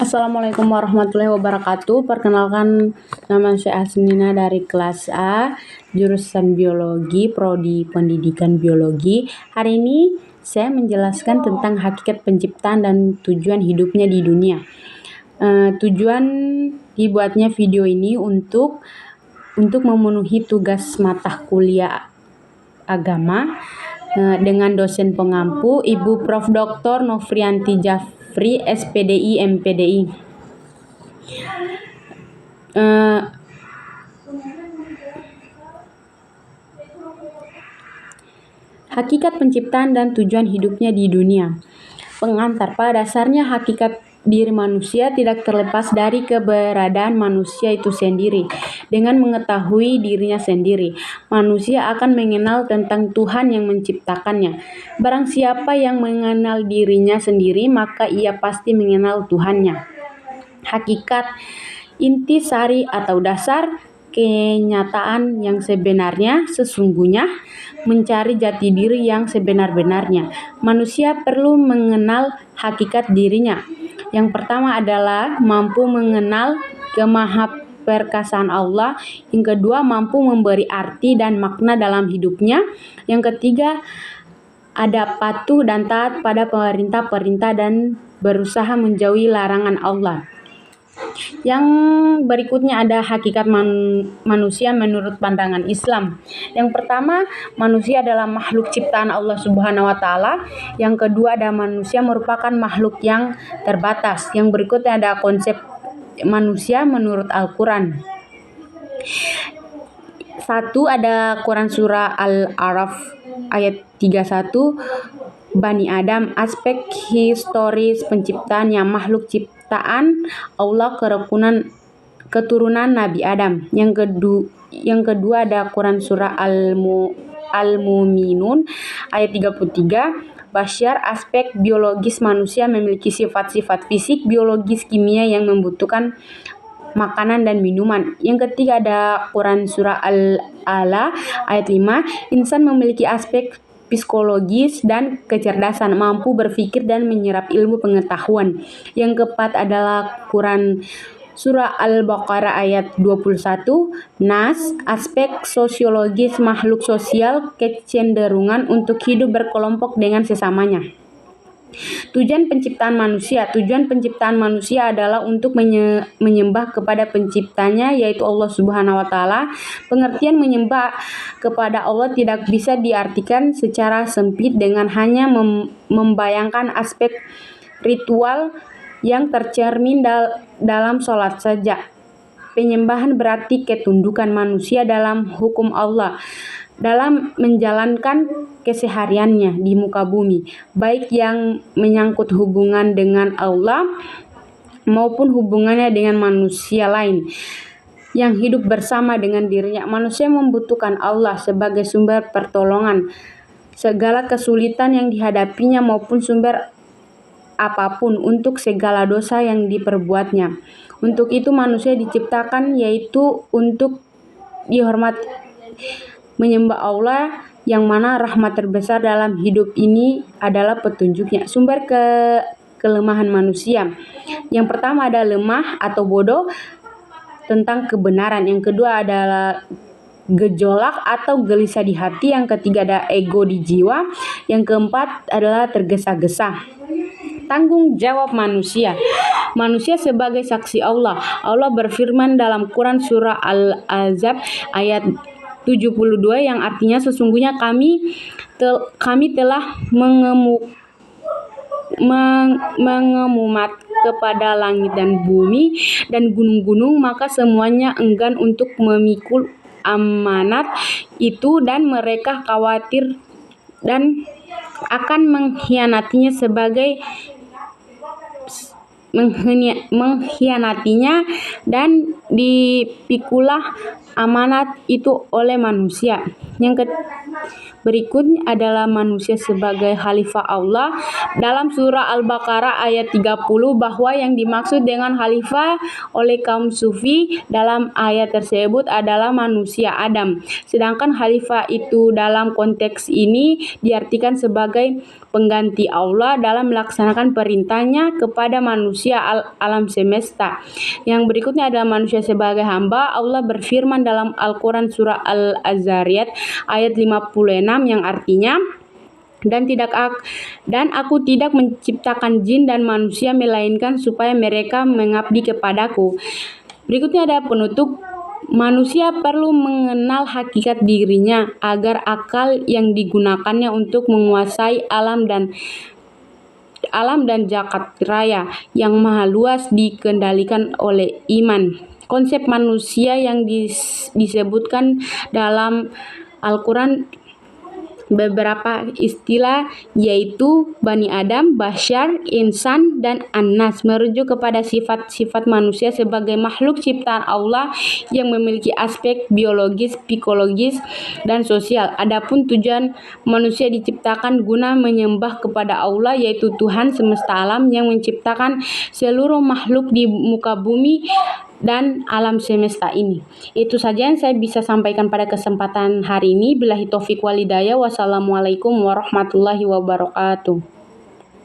Assalamualaikum warahmatullahi wabarakatuh. Perkenalkan, nama saya Asmina dari kelas A, jurusan Biologi, Prodi Pendidikan Biologi. Hari ini saya menjelaskan tentang hakikat penciptaan dan tujuan hidupnya di dunia. Tujuan dibuatnya video ini untuk memenuhi tugas mata kuliah agama dengan dosen pengampu Ibu Prof. Dr. Nofrianti Jafri, SPDI, MPDI. Hakikat penciptaan dan tujuan hidupnya di dunia. Pengantar, pada dasarnya hakikat diri manusia tidak terlepas dari keberadaan manusia itu sendiri. Dengan mengetahui dirinya sendiri, manusia akan mengenal tentang Tuhan yang menciptakannya. Barang siapa yang mengenal dirinya sendiri, maka ia pasti mengenal Tuhannya. Hakikat, intisari atau dasar kenyataan yang sebenarnya, sesungguhnya, mencari jati diri yang sebenar-benarnya. Manusia perlu mengenal hakikat dirinya. Yang pertama adalah mampu mengenal kemahaperkasaan Allah. Yang kedua, mampu memberi arti dan makna dalam hidupnya. Yang ketiga, ada patuh dan taat pada perintah-perintah dan berusaha menjauhi larangan Allah. Yang berikutnya ada hakikat manusia menurut pandangan Islam. Yang pertama, manusia adalah makhluk ciptaan Allah Subhanahu wa taala. Yang kedua, ada manusia merupakan makhluk yang terbatas. Yang berikutnya ada konsep manusia menurut Al-Qur'an. 1 ada Quran surah Al-A'raf ayat 31, Bani Adam, aspek historis penciptaannya, makhluk ciptaan Allah, keturunan Nabi Adam. Yang kedua ada Quran surah Al-Mu'minun ayat 33, Bashar, aspek biologis manusia memiliki sifat-sifat fisik, biologis, kimia yang membutuhkan makanan dan minuman. Yang ketiga ada Quran surah Al-Ala ayat 5, insan memiliki aspek psikologis dan kecerdasan, mampu berpikir dan menyerap ilmu pengetahuan. Yang keempat adalah Quran surah Al-Baqarah ayat 21, Nas, aspek sosiologis makhluk sosial, kecenderungan untuk hidup berkelompok dengan sesamanya. Tujuan penciptaan manusia. Tujuan penciptaan manusia adalah untuk menyembah kepada penciptanya, yaitu Allah Subhanahu wa taala. Pengertian menyembah kepada Allah tidak bisa diartikan secara sempit dengan hanya membayangkan aspek ritual yang tercermin dalam sholat saja. Penyembahan berarti ketundukan manusia dalam hukum Allah dalam menjalankan kesehariannya di muka bumi, baik yang menyangkut hubungan dengan Allah maupun hubungannya dengan manusia lain yang hidup bersama dengan dirinya. Manusia membutuhkan Allah sebagai sumber pertolongan segala kesulitan yang dihadapinya maupun sumber apapun untuk segala dosa yang diperbuatnya. Untuk itu manusia diciptakan, yaitu untuk dihormati, menyembah Allah, yang mana rahmat terbesar dalam hidup ini adalah petunjuknya. Sumber kelemahan manusia. Yang pertama ada lemah atau bodoh tentang kebenaran. Yang kedua adalah gejolak atau gelisah di hati. Yang ketiga ada ego di jiwa. Yang keempat adalah tergesa-gesa. Tanggung jawab manusia. Manusia sebagai saksi Allah. Allah berfirman dalam Quran surah Al-Ahzab ayat 72 yang artinya sesungguhnya kami telah mengemumat kepada langit dan bumi dan gunung-gunung, maka semuanya enggan untuk memikul amanat itu dan mereka khawatir dan akan mengkhianatinya dan dipikulah amanat itu oleh manusia. Berikutnya adalah manusia sebagai khalifah Allah. Dalam surah Al-Baqarah ayat 30 bahwa yang dimaksud dengan khalifah oleh kaum sufi dalam ayat tersebut adalah manusia Adam. Sedangkan khalifah itu dalam konteks ini diartikan sebagai pengganti Allah dalam melaksanakan perintahnya kepada manusia alam semesta. Yang berikutnya adalah manusia sebagai hamba. Allah berfirman dalam Al-Quran surah Al-Zariyat ayat 56 yang artinya, dan aku tidak menciptakan jin dan manusia melainkan supaya mereka mengabdi kepadaku. Berikutnya ada penutup. Manusia perlu mengenal hakikat dirinya agar akal yang digunakannya untuk menguasai alam dan jagat raya yang maha luas dikendalikan oleh iman. Konsep manusia yang disebutkan dalam Al-Quran beberapa istilah yaitu Bani Adam, Bashar, Insan, dan An-Nas merujuk kepada sifat-sifat manusia sebagai makhluk ciptaan Allah yang memiliki aspek biologis, psikologis, dan sosial. Adapun tujuan manusia diciptakan guna menyembah kepada Allah yaitu Tuhan semesta alam yang menciptakan seluruh makhluk di muka bumi dan alam semesta ini. Itu saja yang saya bisa sampaikan pada kesempatan hari ini. Billahi taufik wal hidayah. Wassalamualaikum warahmatullahi wabarakatuh.